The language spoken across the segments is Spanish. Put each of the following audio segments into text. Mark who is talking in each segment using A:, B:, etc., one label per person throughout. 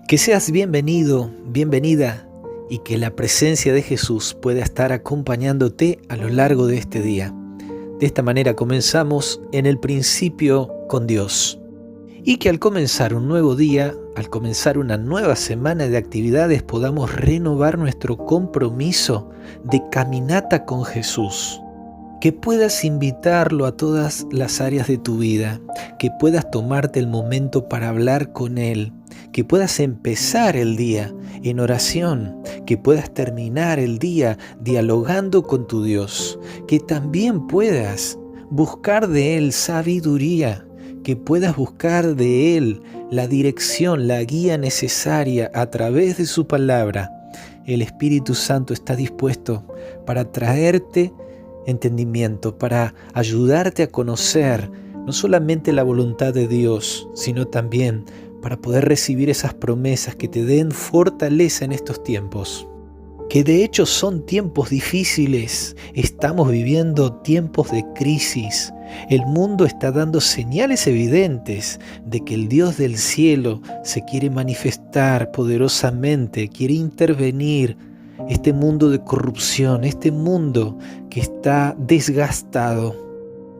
A: Que seas bienvenido, bienvenida y que la presencia de Jesús pueda estar acompañándote a lo largo de este día. De esta manera comenzamos en el principio con Dios. Y que al comenzar un nuevo día, al comenzar una nueva semana de actividades, podamos renovar nuestro compromiso de caminata con Jesús. Que puedas invitarlo a todas las áreas de tu vida, que puedas tomarte el momento para hablar con Él, que puedas empezar el día en oración, que puedas terminar el día dialogando con tu Dios, que también puedas buscar de Él sabiduría, que puedas buscar de Él la dirección, la guía necesaria a través de su palabra. El Espíritu Santo está dispuesto para traerte entendimiento, para ayudarte a conocer no solamente la voluntad de Dios, sino también para poder recibir esas promesas que te den fortaleza en estos tiempos. Que de hecho son tiempos difíciles, estamos viviendo tiempos de crisis. El mundo está dando señales evidentes de que el Dios del cielo se quiere manifestar poderosamente, quiere intervenir. Este mundo de corrupción, este mundo que está desgastado.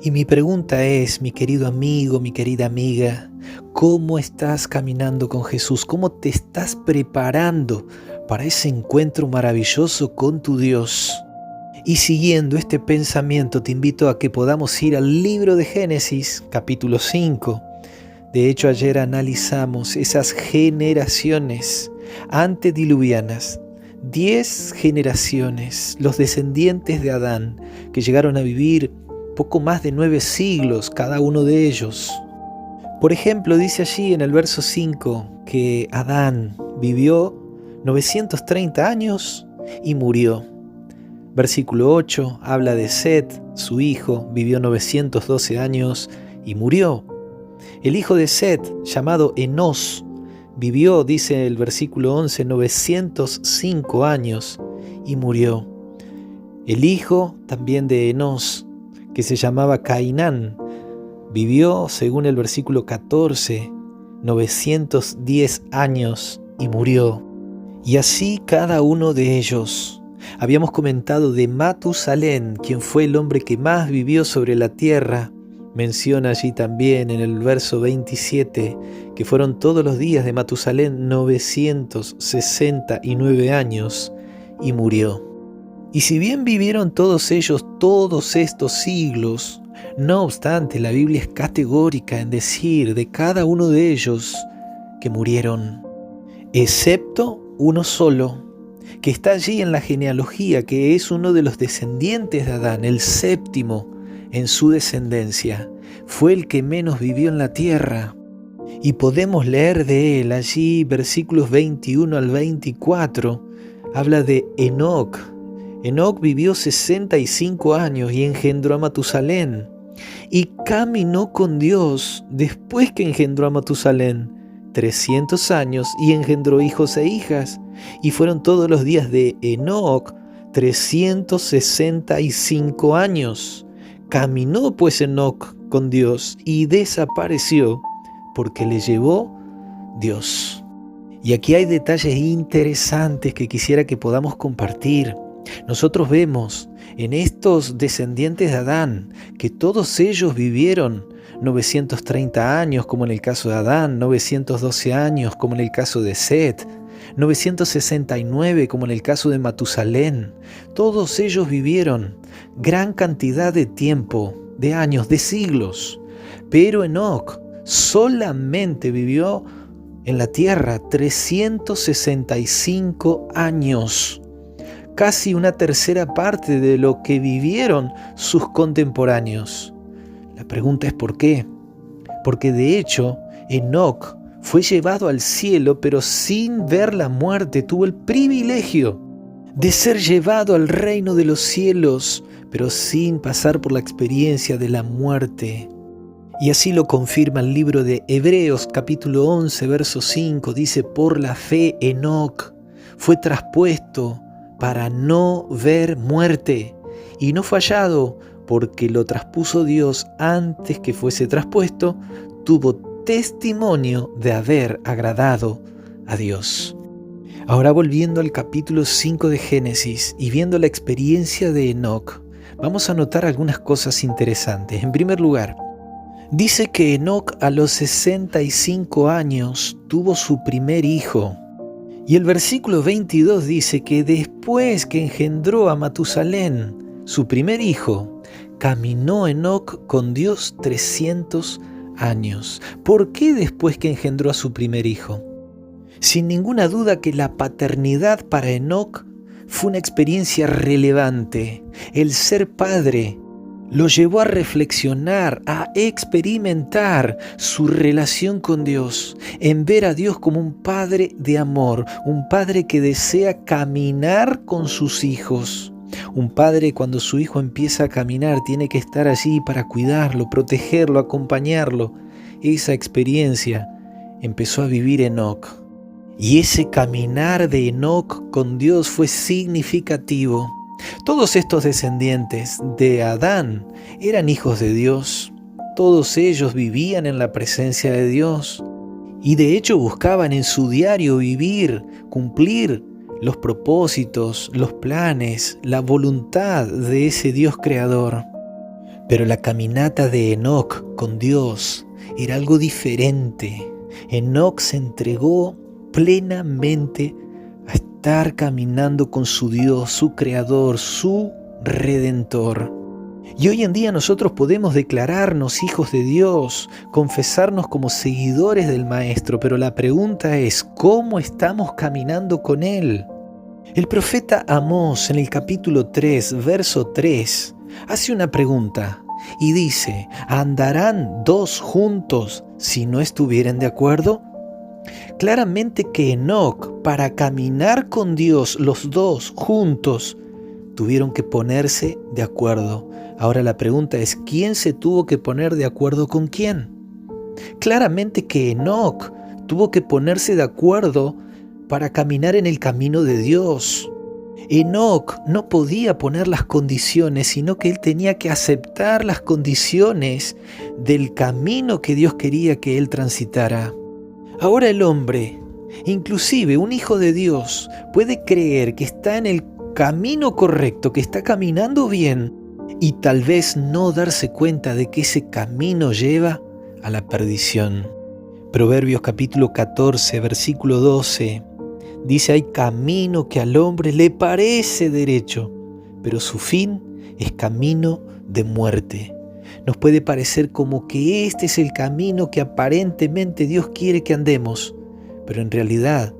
A: Y mi pregunta es, mi querido amigo, mi querida amiga, ¿cómo estás caminando con Jesús? ¿Cómo te estás preparando para ese encuentro maravilloso con tu Dios? Y siguiendo este pensamiento, te invito a que podamos ir al libro de Génesis, capítulo 5. De hecho, ayer analizamos esas generaciones antediluvianas. 10 generaciones, los descendientes de Adán, que llegaron a vivir poco más de 9 siglos cada uno de ellos. Por ejemplo, dice allí en el verso 5 que Adán vivió 930 años y murió. Versículo 8 habla de Set, su hijo, vivió 912 años y murió. El hijo de Set, llamado Enós, vivió, dice el versículo 11, 905 años y murió. El hijo también de Enós, que se llamaba Cainán, vivió, según el versículo 14, 910 años y murió. Y así cada uno de ellos. Habíamos comentado de Matusalén, quien fue el hombre que más vivió sobre la tierra. Menciona allí también en el verso 27 que fueron todos los días de Matusalén 969 años y murió. Y si bien vivieron todos ellos todos estos siglos, no obstante la Biblia es categórica en decir de cada uno de ellos que murieron, excepto uno solo, que está allí en la genealogía, que es uno de los descendientes de Adán, el séptimo en su descendencia. Fue el que menos vivió en la tierra. Y podemos leer de él allí versículos 21 al 24. Habla de Enoc. Enoc vivió 65 años y engendró a Matusalén. Y caminó con Dios después que engendró a Matusalén 300 años y engendró hijos e hijas. Y fueron todos los días de Enoc 365 años. Caminó pues Enoc con Dios y desapareció porque le llevó Dios. Y aquí hay detalles interesantes que quisiera que podamos compartir. Nosotros vemos en estos descendientes de Adán que todos ellos vivieron 930 años, como en el caso de Adán, 912 años, como en el caso de Set, 969, como en el caso de Matusalén. Todos ellos vivieron gran cantidad de tiempo, de años, de siglos. Pero Enoc solamente vivió en la tierra 365 años. Casi una tercera parte de lo que vivieron sus contemporáneos. La pregunta es ¿por qué? Porque de hecho, Enoc fue llevado al cielo, pero sin ver la muerte. Tuvo el privilegio de ser llevado al reino de los cielos, pero sin pasar por la experiencia de la muerte. Y así lo confirma el libro de Hebreos, capítulo 11, verso 5. Dice, por la fe Enoc fue traspuesto para no ver muerte, y no fue hallado, porque lo traspuso Dios antes que fuese traspuesto, tuvo testimonio de haber agradado a Dios. Ahora volviendo al capítulo 5 de Génesis y viendo la experiencia de Enoc, vamos a notar algunas cosas interesantes. En primer lugar, dice que Enoc a los 65 años tuvo su primer hijo. Y el versículo 22 dice que después que engendró a Matusalén, su primer hijo, caminó Enoc con Dios 300 años. ¿Por qué después que engendró a su primer hijo? Sin ninguna duda que la paternidad para Enoc fue una experiencia relevante. El ser padre lo llevó a reflexionar, a experimentar su relación con Dios, en ver a Dios como un padre de amor, un padre que desea caminar con sus hijos. Un padre, cuando su hijo empieza a caminar, tiene que estar allí para cuidarlo, protegerlo, acompañarlo. Esa experiencia empezó a vivir Enoc. Y ese caminar de Enoc con Dios fue significativo. Todos estos descendientes de Adán eran hijos de Dios. Todos ellos vivían en la presencia de Dios. Y de hecho buscaban en su diario vivir, cumplir los propósitos, los planes, la voluntad de ese Dios creador. Pero la caminata de Enoc con Dios era algo diferente. Enoc se entregó plenamente a estar caminando con su Dios, su Creador, su Redentor. Y hoy en día nosotros podemos declararnos hijos de Dios, confesarnos como seguidores del Maestro, pero la pregunta es, ¿cómo estamos caminando con Él? El profeta Amós en el capítulo 3, verso 3, hace una pregunta y dice, ¿andarán dos juntos si no estuvieren de acuerdo? Claramente que Enoc, para caminar con Dios, los dos juntos, tuvieron que ponerse de acuerdo. Ahora la pregunta es, ¿quién se tuvo que poner de acuerdo con quién? Claramente que Enoc tuvo que ponerse de acuerdo para caminar en el camino de Dios. Enoc no podía poner las condiciones, sino que él tenía que aceptar las condiciones del camino que Dios quería que él transitara. Ahora el hombre, inclusive un hijo de Dios, puede creer que está en el camino correcto, que está caminando bien, y tal vez no darse cuenta de que ese camino lleva a la perdición. Proverbios capítulo 14, versículo 12, dice, hay camino que al hombre le parece derecho, pero su fin es camino de muerte. Nos puede parecer como que este es el camino que aparentemente Dios quiere que andemos, pero en realidad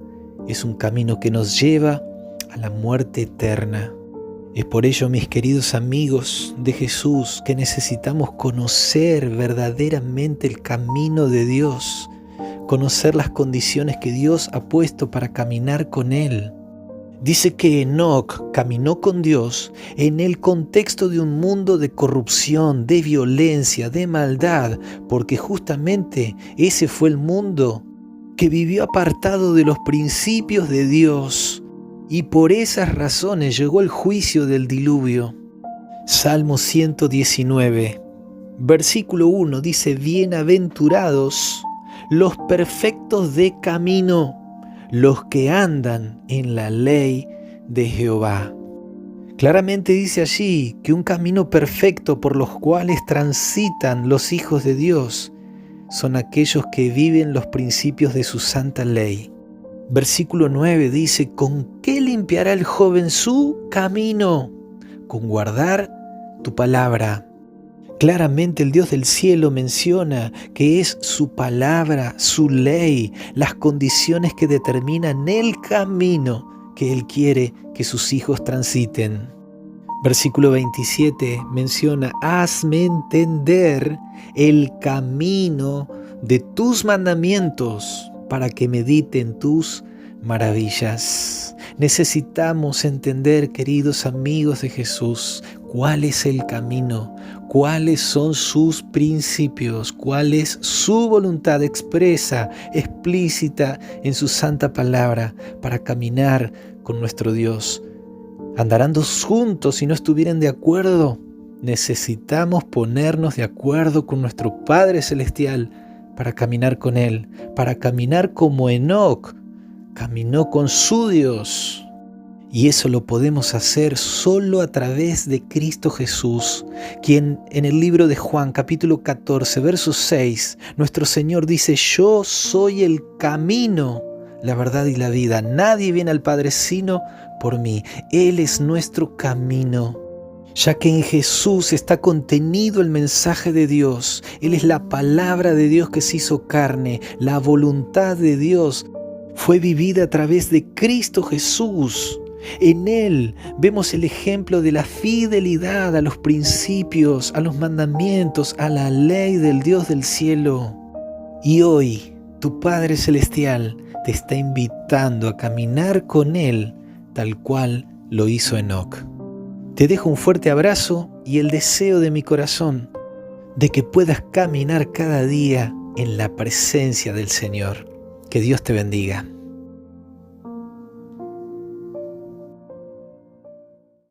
A: es un camino que nos lleva a la muerte eterna. Es por ello, mis queridos amigos de Jesús, que necesitamos conocer verdaderamente el camino de Dios, conocer las condiciones que Dios ha puesto para caminar con Él. Dice que Enoc caminó con Dios en el contexto de un mundo de corrupción, de violencia, de maldad, porque justamente ese fue el mundo que vivió apartado de los principios de Dios, y por esas razones llegó el juicio del diluvio. Salmo 119, versículo 1 dice, bienaventurados los perfectos de camino, los que andan en la ley de Jehová. Claramente dice allí que un camino perfecto por los cuales transitan los hijos de Dios son aquellos que viven los principios de su santa ley. Versículo 9 dice, ¿con qué limpiará el joven su camino? Con guardar tu palabra. Claramente el Dios del cielo menciona que es su palabra, su ley, las condiciones que determinan el camino que Él quiere que sus hijos transiten. Versículo 27 menciona, hazme entender el camino de tus mandamientos para que medite en tus maravillas. Necesitamos entender, queridos amigos de Jesús, cuál es el camino, cuáles son sus principios, cuál es su voluntad expresa, explícita en su santa palabra para caminar con nuestro Dios. ¿Andarán dos juntos si no estuvieran de acuerdo? Necesitamos ponernos de acuerdo con nuestro Padre Celestial para caminar con Él, para caminar como Enoc caminó con su Dios. Y eso lo podemos hacer solo a través de Cristo Jesús, quien en el libro de Juan, capítulo 14, verso 6, nuestro Señor dice: yo soy el camino, la verdad y la vida. Nadie viene al Padre sino por mí. Él es nuestro camino. Ya que en Jesús está contenido el mensaje de Dios. Él es la palabra de Dios que se hizo carne. La voluntad de Dios fue vivida a través de Cristo Jesús. En Él vemos el ejemplo de la fidelidad a los principios, a los mandamientos, a la ley del Dios del cielo. Y hoy tu Padre Celestial te está invitando a caminar con Él tal cual lo hizo Enoc. Te dejo un fuerte abrazo y el deseo de mi corazón de que puedas caminar cada día en la presencia del Señor. Que Dios te bendiga.